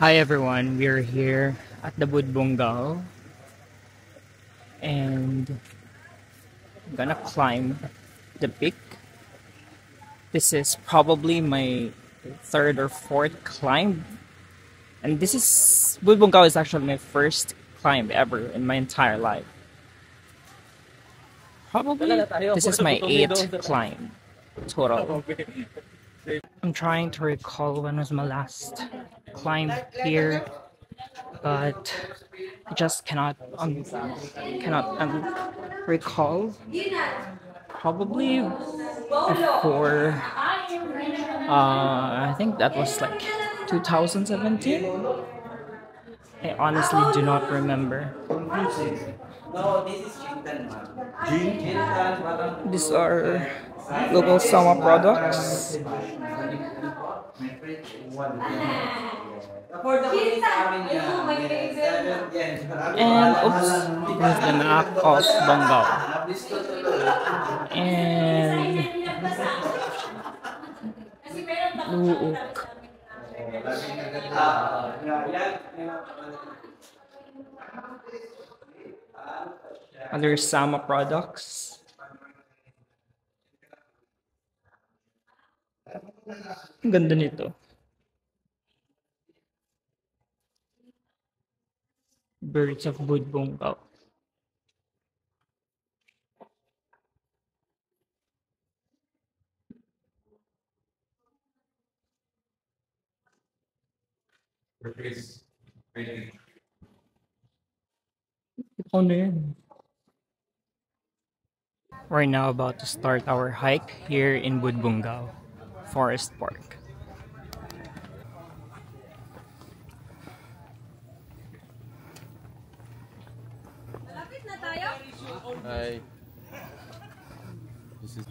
Hi everyone, we're here at the Budbungao and I'm gonna climb the peak. This is probably my third or fourth climb, and Budbungao is actually my first climb ever in my entire life. Probably this is my eighth climb total. I'm trying to recall when was my last climb here, but I just cannot recall. Probably before I think that was like 2017. I honestly do not remember. These are local Sama products. And oops, this is the map of Bonggao. And Luok. Other Sama products. Ang ganda nito. Birds of Budbungao. Ito na yan. We're now about to start our hike here in Budbungao Forest Park. Hi. This is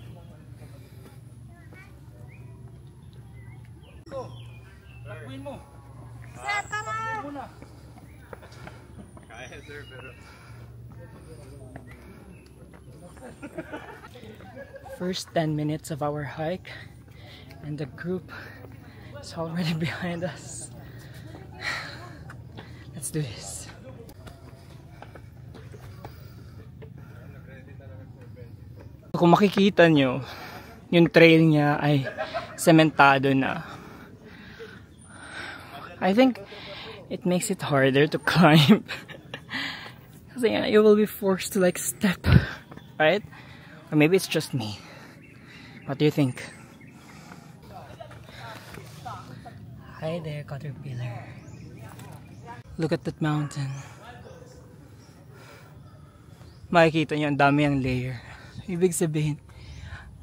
First 10 minutes of our hike, and the group is already behind us. Let's do this. Kung makikita nyo, yung trail niya ay sementado na. I think it makes it harder to climb. Kasi you will be forced to like step, right? Or maybe it's just me. What do you think? Hi there, caterpillar. Look at that mountain. Makikita nyo, ang dami ang layer. Ibig sabihin,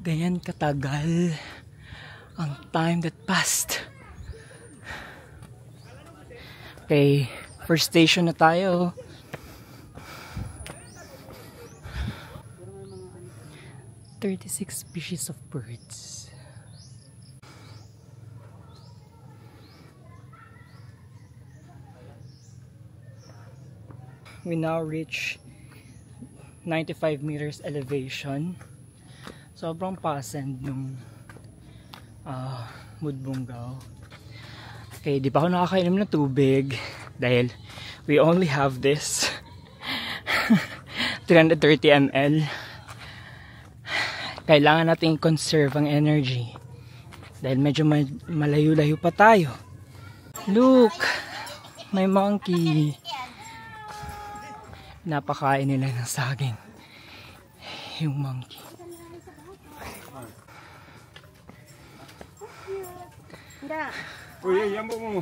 ganyan katagal ang time that passed. Okay, first station na tayo. "36 species of birds." We now reach 95 meters elevation. Sobrang pasend nung Budbungao. Okay, di pa ako nakakainom ng tubig dahil we only have this 330 ml. Kailangan natin conserve ang energy dahil medyo malayo-layo pa tayo. Look! May monkey. Napakain nila ng saging yung monkey. Uy, yambo mo.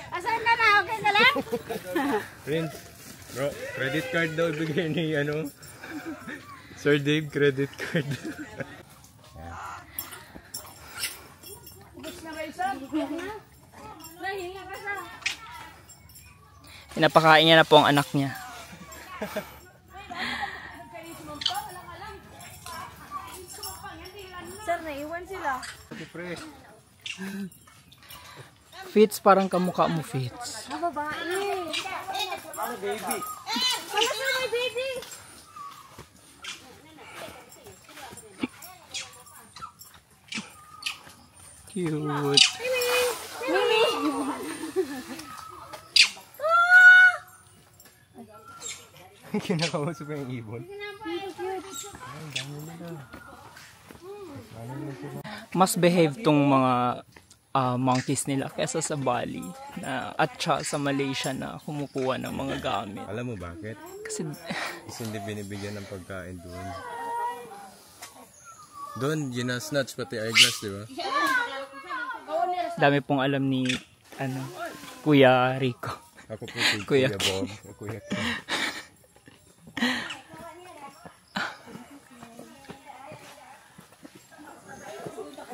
Asan na na? Okay na lang? Prince, bro, credit card daw bigay ni ano? Sir Dave, credit card. Pinapakain niya na po ang anak niya. Sir, naiwan sila. Fits, parang kamukha mo, Fits. Ah, babae. Ano, baby? Kamusta may baby? Cute. Mimi! Kinakausap yung ibon. Mas behave tong mga monkeys nila kesa sa Bali at sa Malaysia na kumukuha ng mga gamit. Alam mo bakit? Kasi hindi binibigyan ng pagkain doon. Doon, ginasnatch pati eyeglass, di ba? dami pong alam ni Kuya Rico. Ako po si Kuya Kuya Bob. Kuya Kim.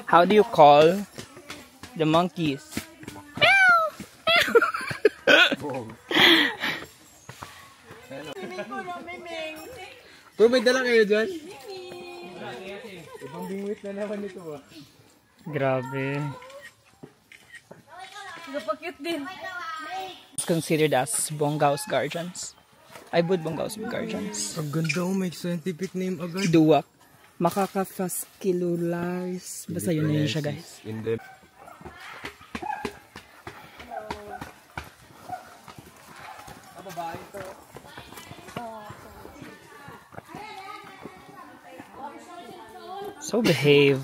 How do you call the monkeys? Pero may dala kayo dyan? Ibang bingwit na naman ito ba? Grabe. Napakute din. It's considered as Bongaos Guardians. Ay, Bud Bongaos Guardians. Ang ganda oh, may scientific name agad. Duwak. Macacafasculularis. Basta yun na yun siya, guys. In the... So behave.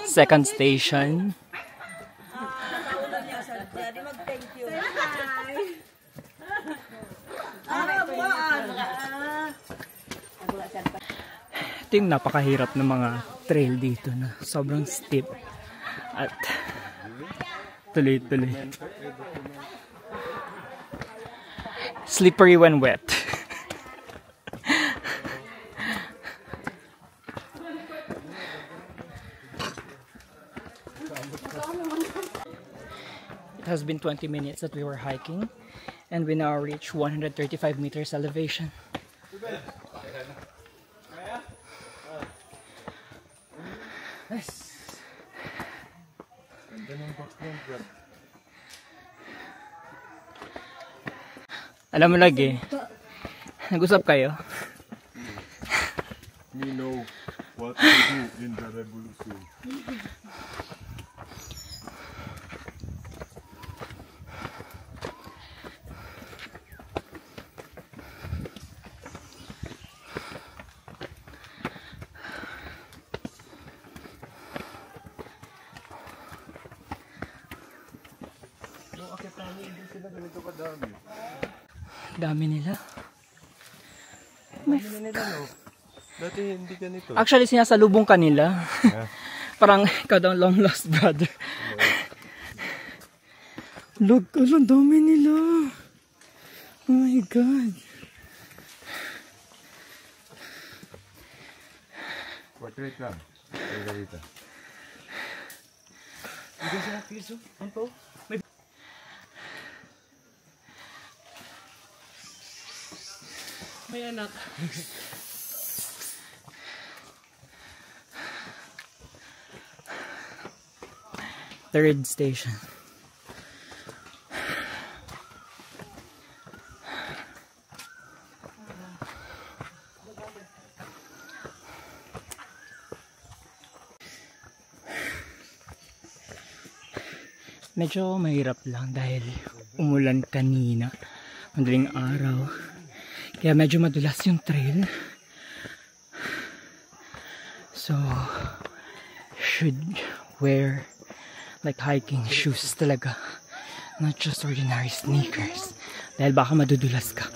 Second station. Ito yung napakahirap ng mga trail dito na sobrang steep at tuloy-tuloy. Slippery when wet. It has been 20 minutes that we were hiking and we now reach 135 meters elevation. Alam mo lagi, nag-usap kayo. We know what to do in the revolution. Dami nila. Dati hindi ganito. Actually, sinasalubong kanila. Parang ikaw daw long lost brother. Look, ang dami nila. Oh my God. Portrait lang. Margarita. May anak. Third station. Medyo mahirap lang dahil umulan kanina, madaling araw. Kaya medyo madulas yung trail. So, should wear like hiking shoes talaga. Not just ordinary sneakers. Dahil baka madudulas ka.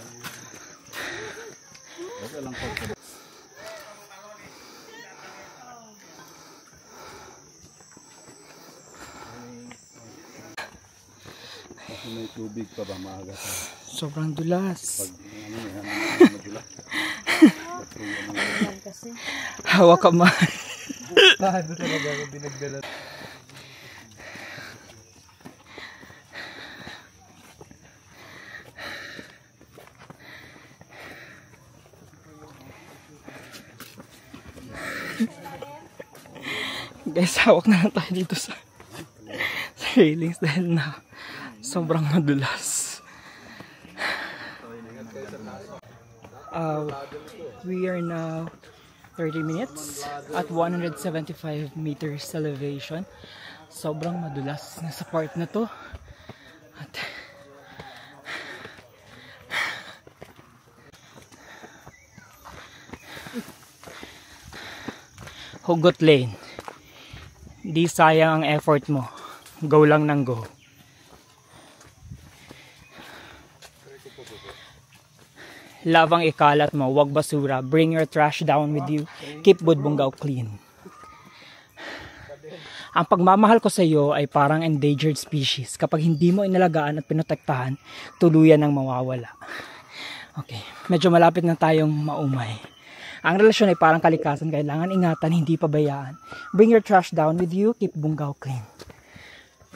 May tubig pa ba maaga sa Sobrang dulas. Hawak ka man. Paano talaga ako binagdala? Guys, hawak na lang tayo dito sa railings dahil na sobrang madulas. We are now 30 minutes at 175 meters elevation. Sobrang madulas na sa part na to. At Hugot Lane. Di sayang ang effort mo. Go lang ng go. Lavang ikalat mo, wag basura. Bring your trash down with you. Keep Budbonggao clean. Ang pagmamahal ko sa iyo ay parang endangered species. Kapag hindi mo inalagaan at pinotektahan, tuluyan ng mawawala. Okay, medyo malapit na tayong maumay. Ang relasyon ay parang kalikasan, kailangan ingatan, hindi pabayaan. Bring your trash down with you, keep Bunggao clean.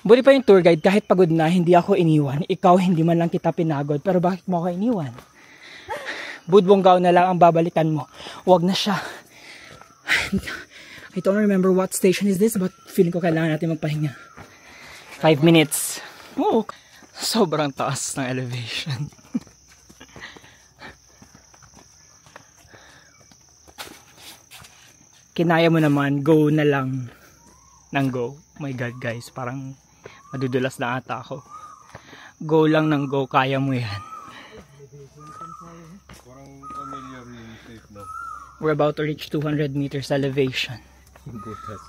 Buti pa yung tour guide, kahit pagod na, hindi ako iniwan. Ikaw, hindi man lang kita pinagod, pero bakit mo ako iniwan? Budbonggao na lang ang babalikan mo. Huwag na siya. I don't remember what station is this, but feeling ko kailangan natin magpahinga. 5 minutes. Oh, sobrang taas ng elevation. Kinaya mo naman, go na lang ng go. Oh my God guys, parang madudulas na ata ako. Go lang ng go, kaya mo yan. Parang familiar yung shape na. We're about to reach 200 meters elevation. Butas.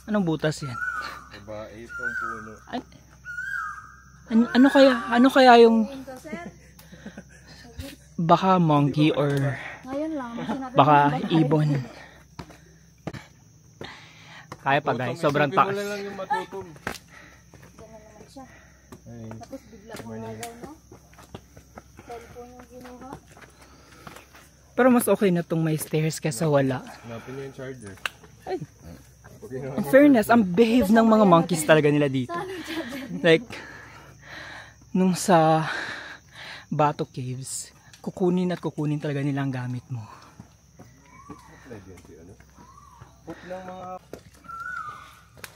Anong butas yan? Diba, itong puno. Ano kaya yung baka monkey or Ngayon lang. baka ibon? Kaya pa guys, sobrang taas. Wala lang yung matutom. Diyan na naman siya. Ay, Tapos bigla kumagaw, no? Cellphone yung ginuha. Pero mas okay na tong may stairs kaysa wala. hanapin niyo yung charger. Ay. Okay na. In fairness, ang behave ng mga monkeys talaga nila dito. Like, nung sa Bato Caves, kukunin at kukunin talaga nila ang gamit mo. Hook ng mga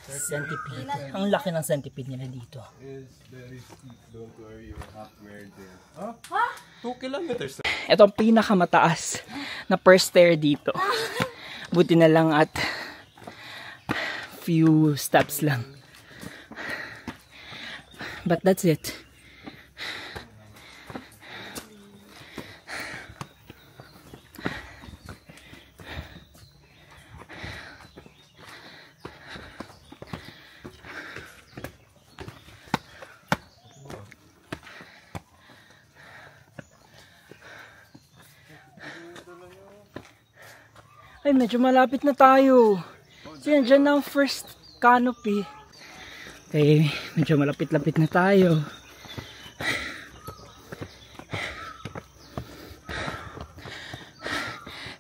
Centipede. Ang laki ng centipede nila dito. is very steep. Don't worry, you're halfway there. Huh? 2 kilometers. Ito ang pinakamataas na first stair dito. Buti na lang at few steps lang. But that's it. Ay, medyo malapit na tayo. So, yan, dyan na ang first canopy. Okay, medyo malapit-lapit na tayo.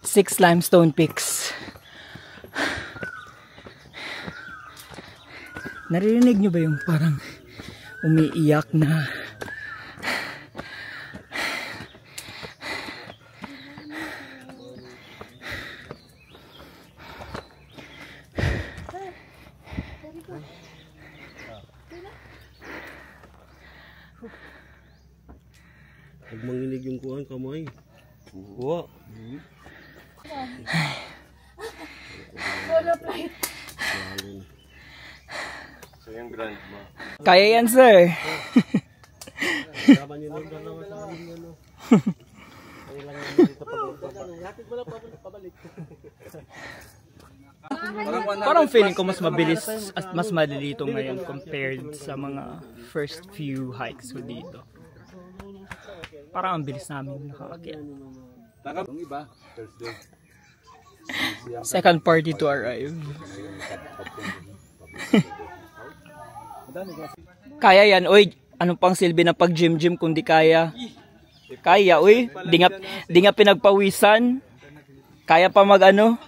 Six limestone peaks. Naririnig nyo ba yung parang umiiyak na Pag manginig yung kuhan, kamay. Uwa. Solo flight. So yung grandma. kaya yan, sir. Kaman yun ang dalawa sa amin, ano. Kailangan naman dito pag-umpag. Yakit mo lang pabalik. Parang feeling ko mas mabilis at mas malilito ngayon compared sa mga first few hikes ko dito. Parang ang bilis namin nakakakyat. Yung iba, Thursday. Second party to arrive. Kaya yan, oy. Ano pang silbi ng pag-gym-gym kung di kaya? Kaya, oy. Di nga pinagpawisan. Kaya pa mag ano?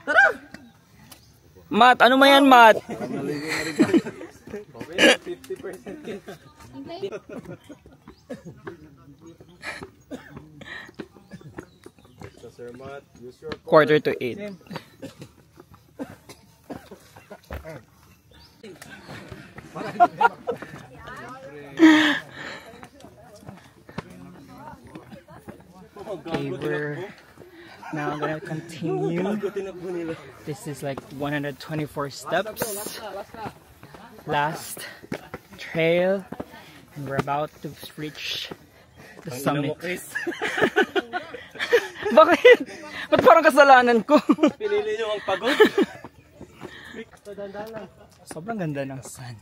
Tara! Matt, ano man yan, Matt? Okay, 50%. So, Sir Matt, use your 7:45. Okay, Now I'm gonna continue. This is like 124 steps. Last trail. And we're about to reach the summit. Bakit? Ba't parang kasalanan ko? Pinili nyo ang pagod. Sobrang ganda ng sun.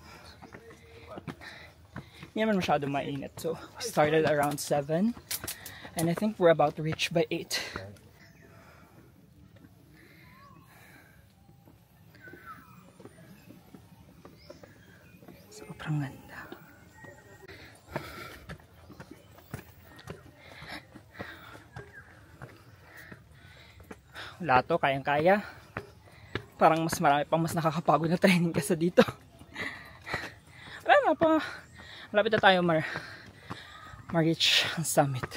Hindi naman masyado mainit. So, we started around 7. And I think we're about to reach by 8. Sobrang ganda. Wala to, kayang-kaya. Parang mas marami pang mas nakakapagod na training kaysa dito. Wala na pa. Malapit na tayo ma-reach ang summit.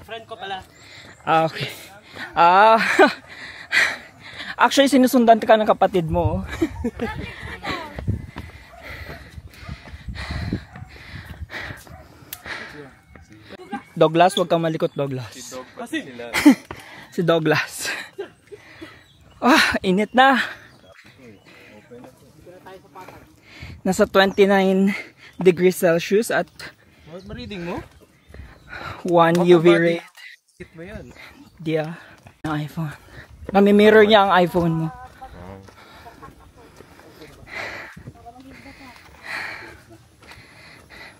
Friend ko pala. Okay. Actually, sinusundan ka ng kapatid mo. Douglas, huwag kang malikot, Douglas. Si Douglas. Init na. Nasa 29 degrees Celsius at Ma-reading mo? 1 UV rate. Hit mo yan. Dia ng iPhone. Nami-mirror niya ang iPhone mo.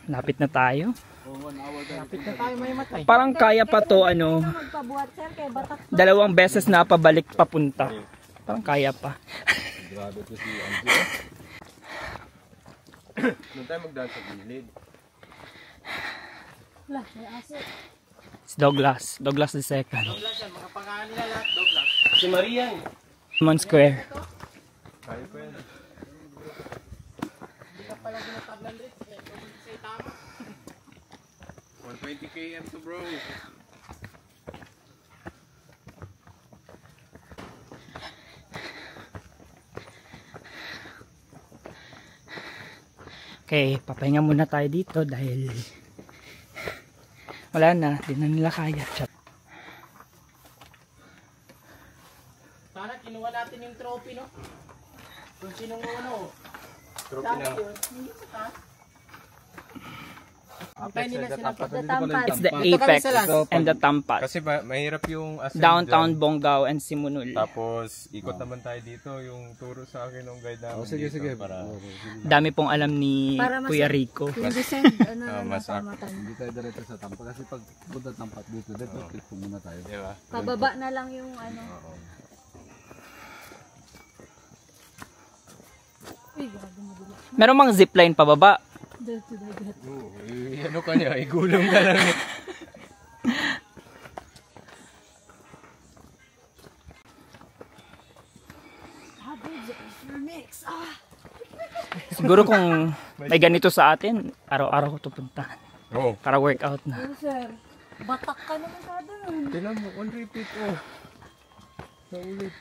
Lapit na tayo. Lapit na tayo, may matay. Parang kaya pa to, Magpabuhat, sir, kay batak. 2 beses na pabalik papunta. Parang kaya pa. Grabe to si Andrew. Doon tayo magdaan sa gilid. Wala, may aso. Si Douglas. Douglas the second. Douglas yan, mga pangalan nila lahat, Douglas. Si Marian. Lemon Square. Kaya ko yan. Hindi ka pala ginataglan rin. Sa itama. 120 km to bro. Okay, papahinga muna tayo dito dahil wala na, di na nila kaya. Sana kinuha natin yung trophy, no? Kung sinong ano. Trophy na. Antay nila sila. It's the Apex and the Tampas. Kasi mahirap yung ascend Downtown dyan. Bonggao and Simunul. Tapos ikot naman tayo dito. Yung turo sa akin ng guide namin dito. Para Dami pong alam ni Para mas- Kuya Rico. Yung design, mas napamatan. Hindi tayo diretso sa Tampa kasi pag punta Tampa dito, dito muna tayo. diba? Pababa na lang yung Uy, grabe mo dila. Meron mang zipline pababa. Dito, dagat. Ano ka niya? Igulong ka lang. Siguro kung may ganito sa atin, araw-araw ko ito puntahan. Oo. Para workout na. Oh, sir. Batak ka naman sa doon. Tinan mo, on repeat oh. Naulit.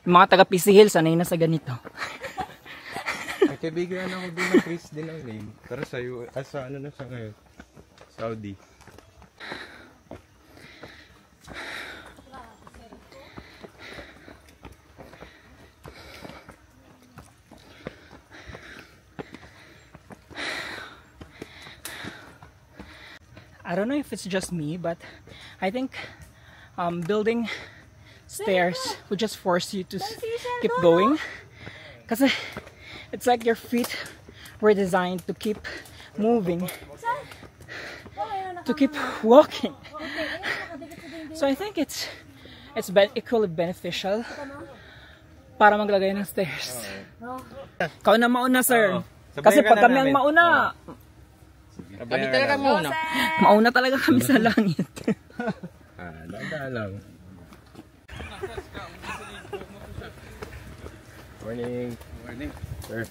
Yung mga taga PC Hill, sanay na sa ganito. May kaibigan ako din ng Chris din ang name. Pero sa sa ano na siya ngayon? Saudi. I don't know if it's just me, but I think building stairs would just force you to keep going. Kasi it's like your feet were designed to keep moving, to keep walking. So I think it's equally beneficial para maglagay ng stairs. Ikaw na mauna, sir. Kasi pag kami ang mauna, Kami talaga muna. mauna talaga kami sa langit. Daga lang. Morning. Morning. Sir.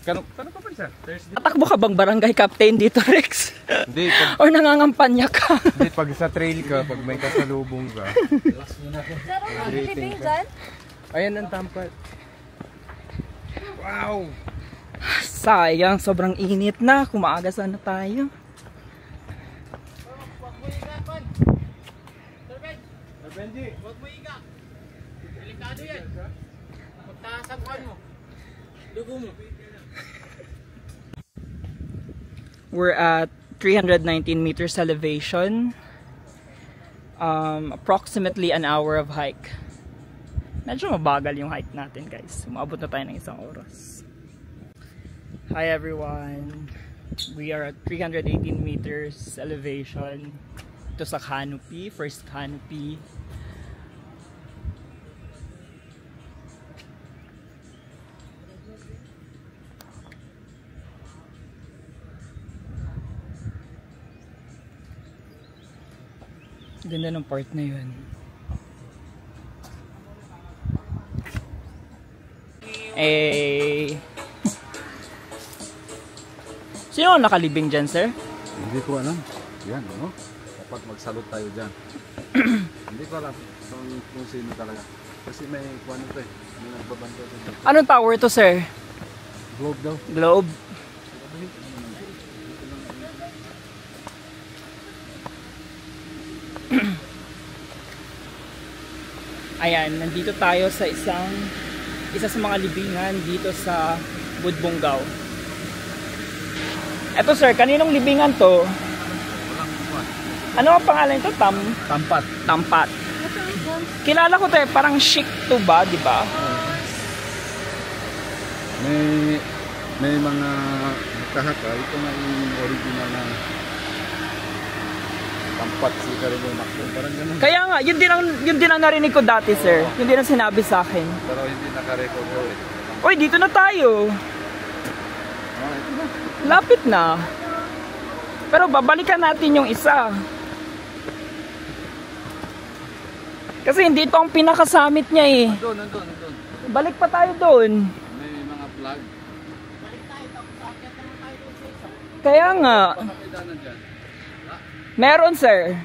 Kano ka pa sir? Thursday. Tatakbo ka bang barangay captain dito, Rex? Hindi, pag, Or nangangampanya ka? hindi, pag sa trail ka, pag may kasalubong ka. Sir, ano living dyan? Ayan ang tampat. Wow! Sayang, sobrang init na. Kumaaga sana tayo. Benji! Huwag mo iga. Delikado yan. Magtasagwan mo. Dugo mo. We're at 319 meters elevation. Approximately an hour of hike. Medyo mabagal yung hike natin, guys. Umabot na tayo ng 1 oras. Hi everyone. We are at 318 meters elevation. Ito sa canopy, first canopy. Ganda ng part na yun. Eh, sino ang nakalibing dyan, sir? Hindi ko alam. Yan, ano? Dapat magsalot tayo dyan. Hindi ko alam kung sino talaga. Kasi may kuwan ito eh. May nagbabanda dito. Anong tower to, sir? Globe daw. Globe? Ayan, nandito tayo sa isa sa mga libingan dito sa Budbonggao. Eto sir, kaninong libingan to? Walang kuwan. Ano ang pangalan ito? Tampat. Tampat. Kilala ko to eh, parang chic to ba, di ba? May mga kahaka. Ito na yung original na tampat si Karimo Makbo. Parang ganun. Kaya nga, yun din ang narinig ko dati sir. Yun din ang sinabi sa akin. Pero hindi naka-record daw eh. Uy, dito na tayo. Ito na. Lapit na. Pero babalikan natin yung isa. Kasi hindi ito ang pinakasamit niya eh. Nandun. Balik pa tayo doon. May mga flag. Kaya nga. Baka may danan dyan. Meron sir.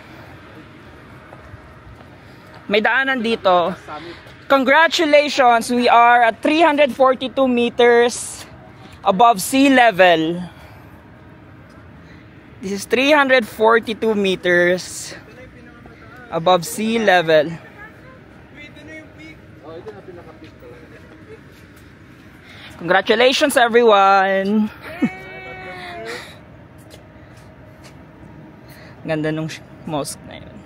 May daanan dito. Congratulations! We are at 342 meters above sea level. This is 342 meters above sea level. Congratulations everyone! Ganda nung mosque na yun.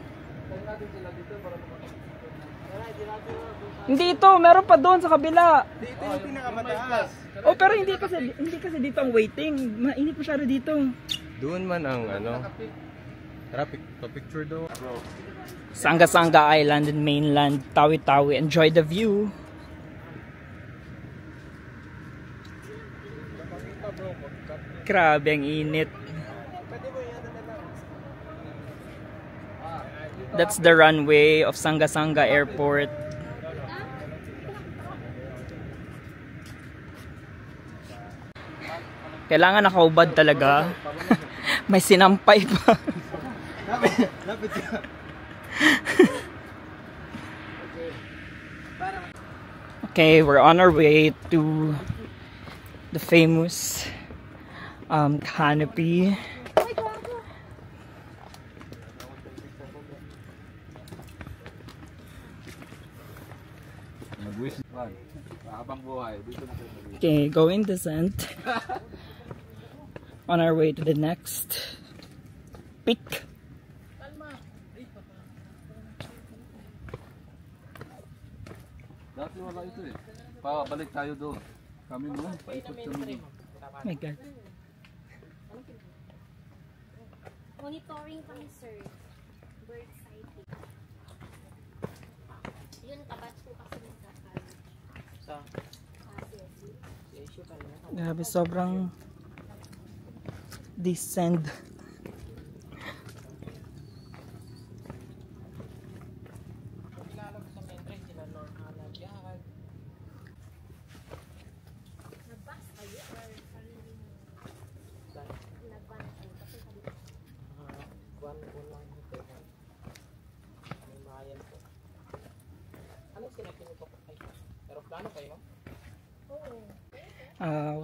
Hindi ito, meron pa doon sa kabila. Dito yung pinakamataas. Oh, pero hindi kasi dito ang waiting. Mainit masyado dito. Doon man ang ano. Tara, picture daw. Sanga-Sanga Island and mainland, Tawi-Tawi. Enjoy the view. Grabe ang init. That's the runway of Sanga-Sanga Airport. Kailangan nakaubad talaga. May sinampay pa. Lapit ka. Okay, we're on our way to the famous canopy. Mag-wish flag. Habang buhay. Dito na tayo. Okay, going descent. On our way to the next peak. Dati wala ito eh. Pabalik tayo doon. Kami noon, paikot kami doon. Oh my God. Monitoring kami, sir. Bird sighting. Yun, kabat ko kasi nagkakaroon. Sa issue ka na. Grabe, sobrang descend. Nabas kayo or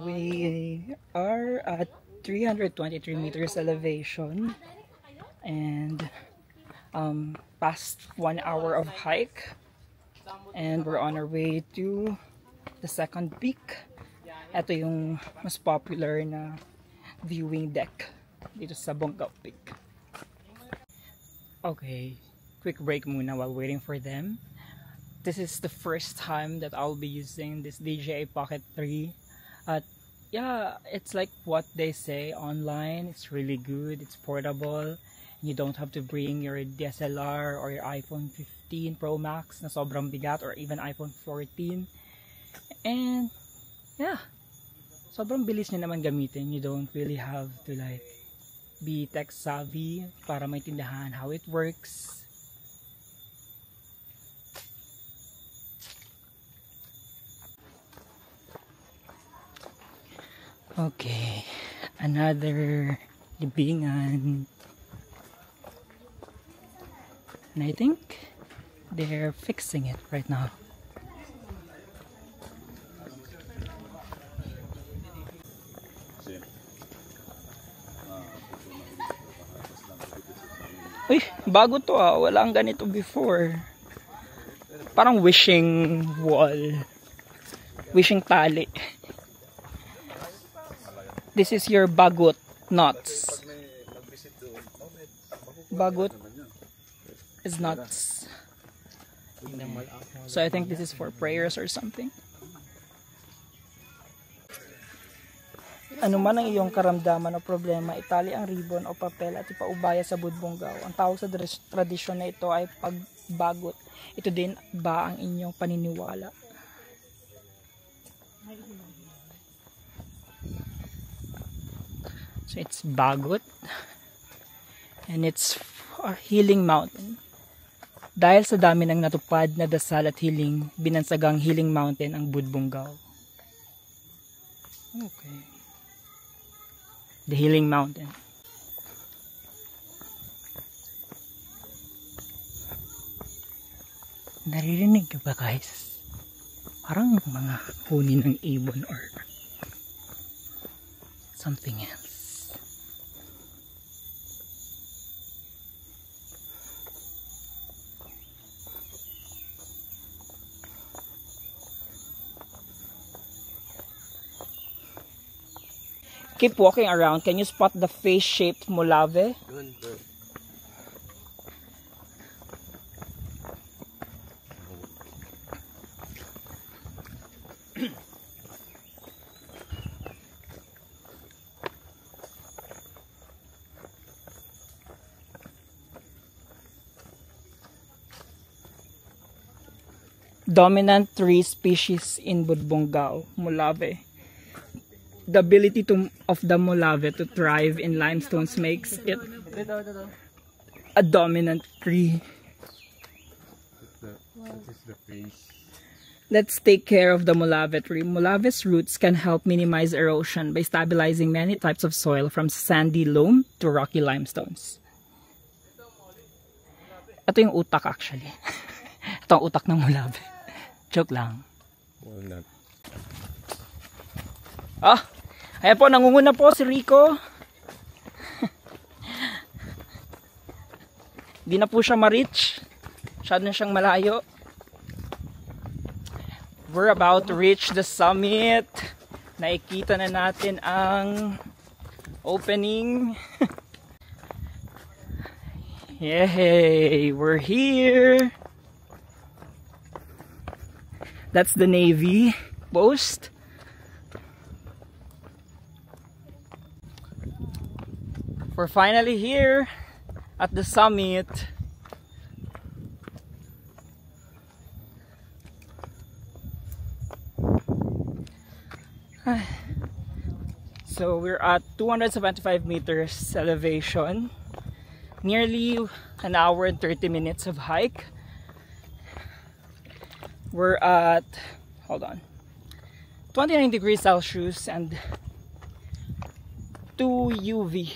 We are at 323 meters elevation and past 1 hour of hike, and we're on our way to the second peak. Ito yung mas popular na viewing deck dito sa Bonggao Peak. Okay, quick break muna while waiting for them. This is the first time that I'll be using this DJI Pocket 3. Yeah, it's like what they say online. It's really good, it's portable. You don't have to bring your DSLR or your iPhone 15 Pro Max na sobrang bigat, or even iPhone 14. And yeah, sobrang bilis niya naman gamitin. You don't really have to like be tech savvy para maintindihan how it works. Okay, another libingan. And I think they're fixing it right now. Uy, bago to ah. Walang ganito before. Parang wishing wall. Wishing tali. This is your bagot nuts. Bagot is nuts. So I think this is for prayers or something. Ano man ang iyong karamdaman o problema, itali ang ribbon o papel at ipaubaya sa budbonggaw. Ang tawag sa tradisyon na ito ay pagbagot. Ito din ba ang inyong paniniwala? So it's bagot and it's a healing mountain. Dahil sa dami ng natupad na dasal at healing, binansagang healing mountain ang Budbonggaw. Okay. The healing mountain. Naririnig ka ba guys? Parang mga huni ng ibon or something else. Keep walking around. Can you spot the face-shaped molave? Dominant tree species in Budbonggaw, molave. The ability of the molave to thrive in limestones makes it a dominant tree. Let's take care of the molave tree. Molave's roots can help minimize erosion by stabilizing many types of soil from sandy loam to rocky limestones. Ito yung utak actually. Ito ang utak ng molave. Joke lang. Walnut. Ayan po, nangunguna po si Rico. Di na po siya ma-reach. Masyado na siyang malayo. We're about to reach the summit. Nakikita na natin ang opening. Yay! We're here! That's the Navy post. We're finally here at the summit. So we're at 275 meters elevation. Nearly an hour and 30 minutes of hike. We're at, hold on, 29 degrees Celsius and 2 UV.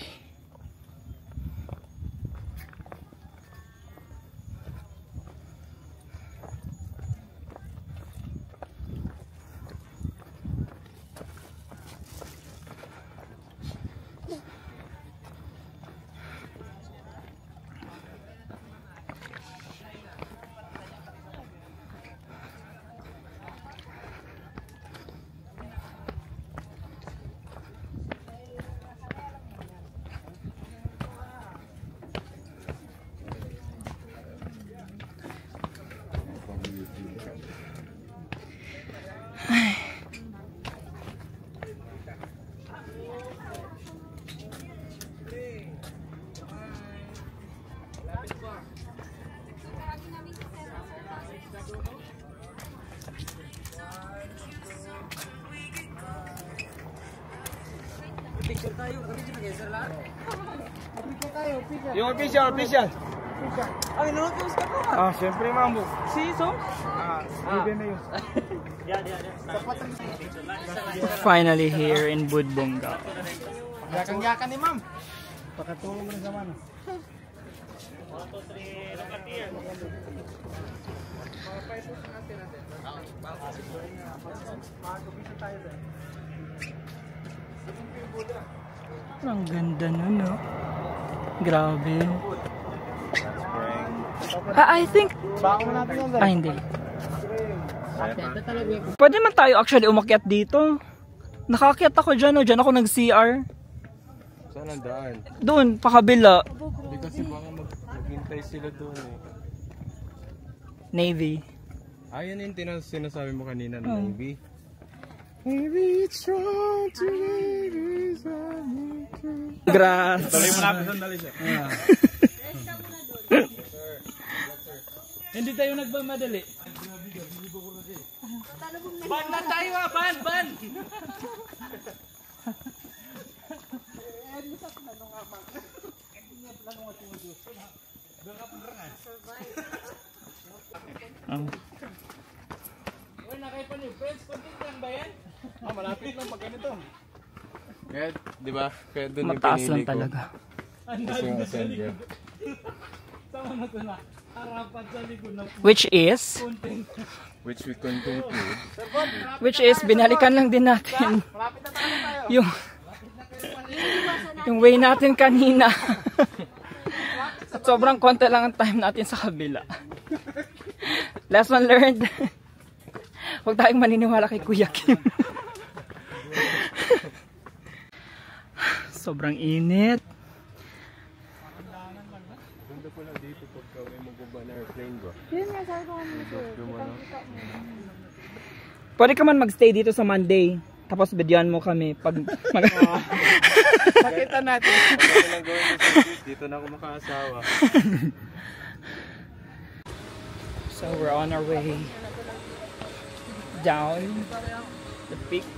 Yung official. Ay, nanotos ka pa. Ah, syempre mambo. Season? Libre na yun. Finally here in Budbonga. Yakan ni ma'am. Pakatulong mo rin sa mano. Ang ganda nun, no? Grabe. I think... hindi. Pwede man tayo actually umakyat dito. Nakaakyat ako dyan, no? Dyan ako nag-CR. Saan ang daan? Doon, pakabila. Hindi kasi baka maghintay sila doon eh. Navy. Ayun yung sinasabi mo kanina na Navy. Maybe it's wrong to leave is Grass. Tuloy mo natin sandali siya. Hindi tayo nagmamadali. Ban na tayo ah! Ban! Uy, nakaipan yung friends. Kunting lang ba yan? Malapit lang pag ganito. Kaya, di ba? Kaya doon yung Mataas pinili lang ko. talaga. Kasi yung ascender. Sama na ito na. Harapan sa likod na Which is... Which we can conclude. Which is, binalikan lang din natin yung way natin kanina. At sobrang konti lang ang time natin sa kabila. Lesson learned. Huwag tayong maniniwala kay Kuya Kim. Sobrang init. Ganda pala dito pagka may magbaba na airplane ba? Yun nga, sabi ko kami sir. Pwede ka man magstay dito sa Monday. Tapos videoan mo kami pag Pakita natin. Ano lang gawin dito na ako makaasawa. So we're on our way down the peak.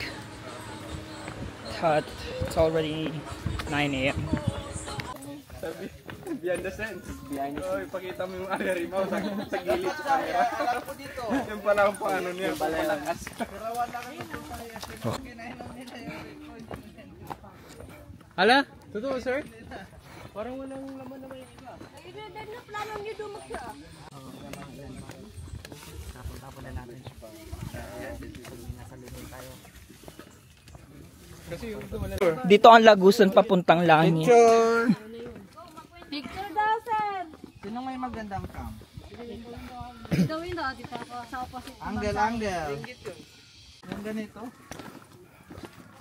It's already 9 a.m. Behind the scenes. Oy, pakita mo yung agarimaw sa gilid sa camera. Yung pala ang paano niya. Palakas. Hala? Totoo, sir? Parang walang laman naman yung iba. Ayun na plano niyo dumakya. Kasi yung ito wala. Dito ang Lagusan papuntang Langit. Picture daw, sir. Sinong may magandang cam? Gawin daw, di pa ako sa opposite. Angle. Yung ganito.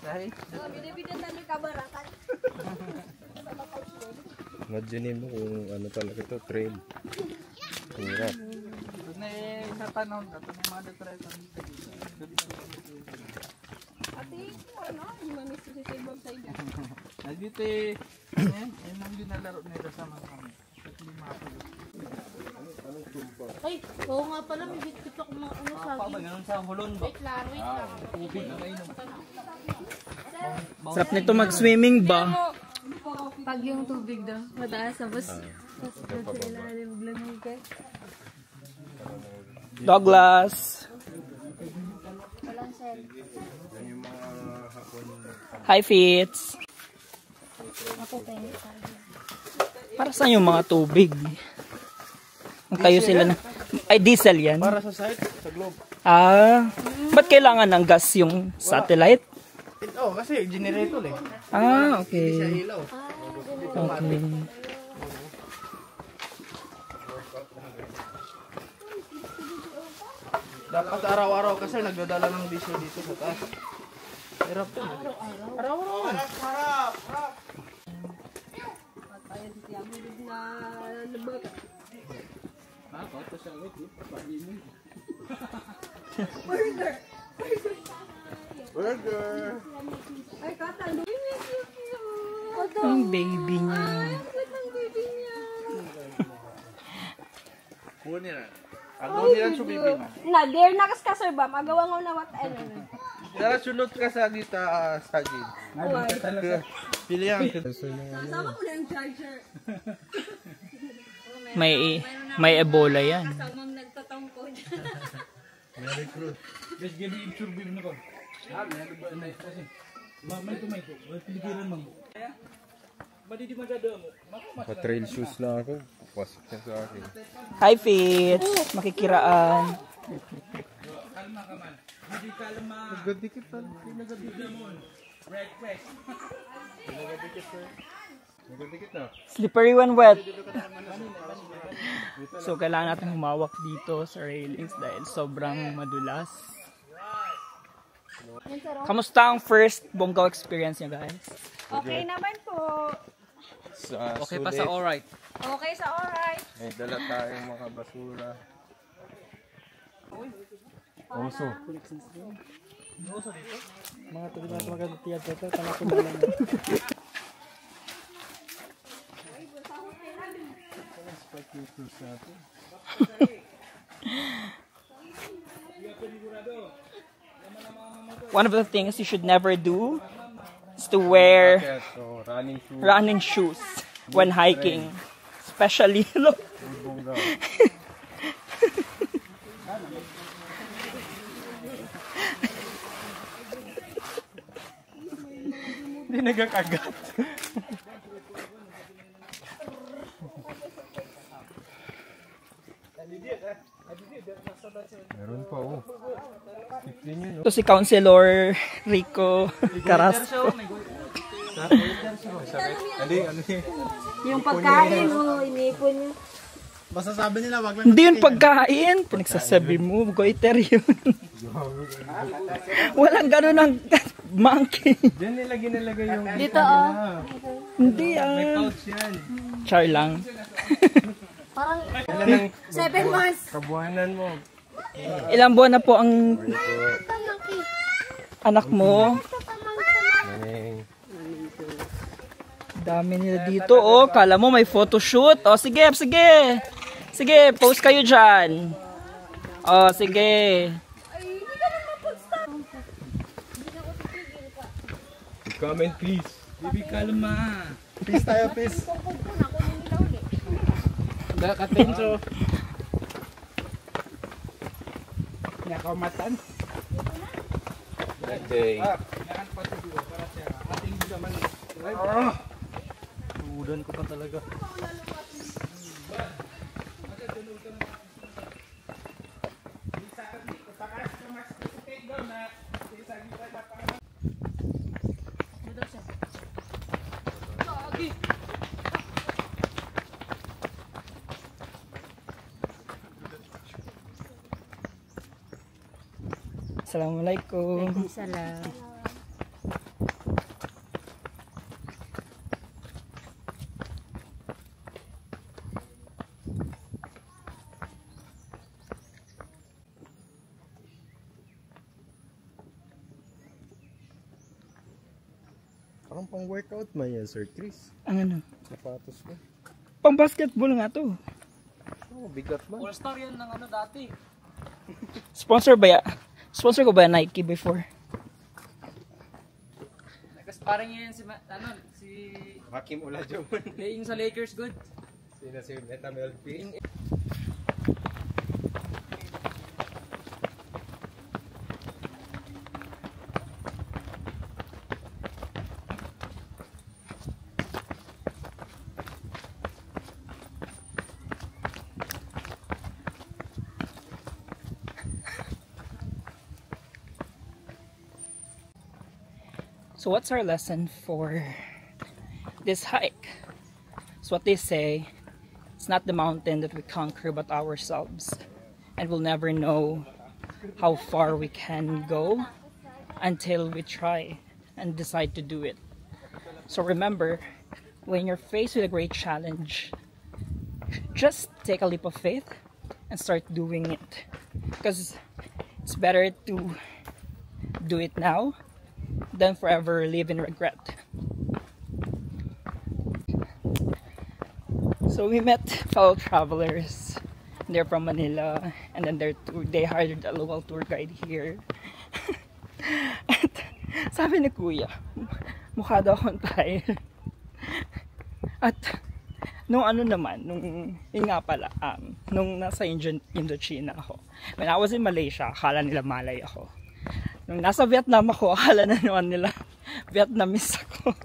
Dahil? Binibigyan tayo ng kabarakan. Imagine mo kung ano talaga ito, trail. Hirap. Doon na sa tanong. Tatanong mga depression. Ate, ano? Hindi mamis si Silbam sa inyo. Nandito eh. Yan ang dinalaro nila sa mga kami. Ay, oo nga pala, may higpit ako mga ano sa akin. Ganun sa hulon ba? Wait lang, wait lang. Tubig na kayo. Sarap nito mag-swimming ba? Pag yung tubig daw, mataas, tapos sa ilalim, maglamig ka. Douglas. Walang sel. Hi, Fitz. Ako tayo. Para saan yung mga tubig? Tayo sila na... Ay, diesel yan. Para sa site, sa globe. Ah, ba't kailangan ng gas yung satellite? Oo, kasi generator eh. Ah, okay. Ilaw. Okay. Dapat araw-araw kasi nagdadala ng diesel dito sa taas. Hirap to. Araw-araw. Harap. Ayun, siya, bilig na labag. Burger! Ay, kata, doon yung cute. Ang baby niya. Ang cute ng baby niya. Kunin na. Ako nila subibi na. Na, there na kas ka, sir ba? Magawa nga na what, ano. Tara, sunod ka sa gita, sagid. Pili yan. Sama ko na yung charger. May Ebola yan. Kasamang nagtatangkod. Just give me survey na ko. Pa-trail shoes lang ako. Pasok na sa akin. Hi, Fitz! Makikiraan. Nagdikit pa. Nagdikit na. Slippery when wet. So, kailangan natin humawak dito sa railings dahil sobrang madulas. Kamusta ang first Bonggao experience niyo, guys? Okay naman po. Okay pa sa alright. Okay sa alright. May dala tayong mga basura. Oso. One of the things you should never do is to wear So, running shoes. running shoes when hiking. Especially, look. Bonggao. Hindi nagkakagat. Meron pa oh. Ito si Councilor Rico Caras. Ano yun? Yung pagkain mo, inipon nyo. Basta sabi nila, wag lang. Hindi yun pagkain. Pinagsasabi mo, goiter yun. Walang ganun ang monkey. Diyan nila ginalagay yung Dito oh. Hindi yan. pouch yan. Char lang. Parang Ilan ang 7 months. kabuhanan mo? Ilang buwan na po ang anak mo? Maning. Dami nila dito. Oh, kala mo may photoshoot. Oh, sige, sige. Sige, post kayo dyan. Oh, sige. Comment please. Bibi kalma. Peace tayo, peace. Nakatenso. Nakamatan. Okay. Udan ko pa talaga. Assalamualaikum. Salam. Parang pang workout man yan, Sir Chris. Ang ano? Sapatos ko. Pang basketball nga to. Oh, bigat man. All-star yan ng ano dati. Sponsor ba ya? Sponsor ko ba Nike before? Nagkasparring yan si Hakim Olajuwon. yung sa Lakers good. Sino si Meta Melfi? So what's our lesson for this hike? So what they say, it's not the mountain that we conquer but ourselves. And we'll never know how far we can go until we try and decide to do it. So remember, when you're faced with a great challenge, just take a leap of faith and start doing it. Because it's better to do it now than forever live in regret. So we met fellow travelers. They're from Manila, and then they hired a local tour guide here. Sabi ni Kuya, mukha daw akong Thai. At nung ano naman, yun nga pala, nung nasa Indochina ako, when I was in Malaysia, akala nila Malay ako. Nung nasa Vietnam ako, akala na naman nila Vietnamese ako.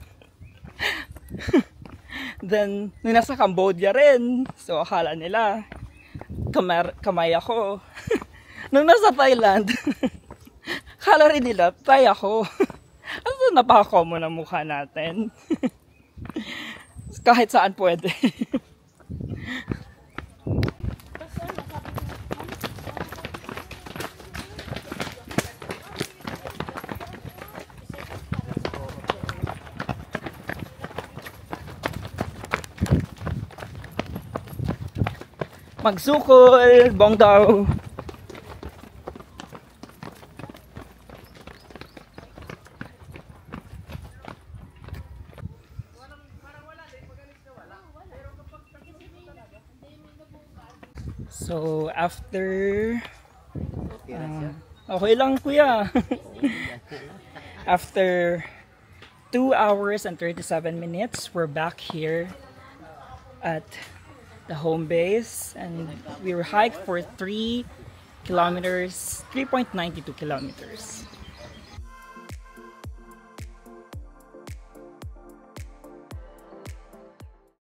Then, nung nasa Cambodia rin, so akala nila kamay ako. Nung nasa Thailand, akala rin nila Thai ako. Ano napaka-common ang mukha natin. Kahit saan pwede. Magsukol, bong daw. So, after... okay lang, kuya. After 2 hours and 37 minutes, we're back here at the home base. And we were hiked for 3 kilometers, 3.92 kilometers.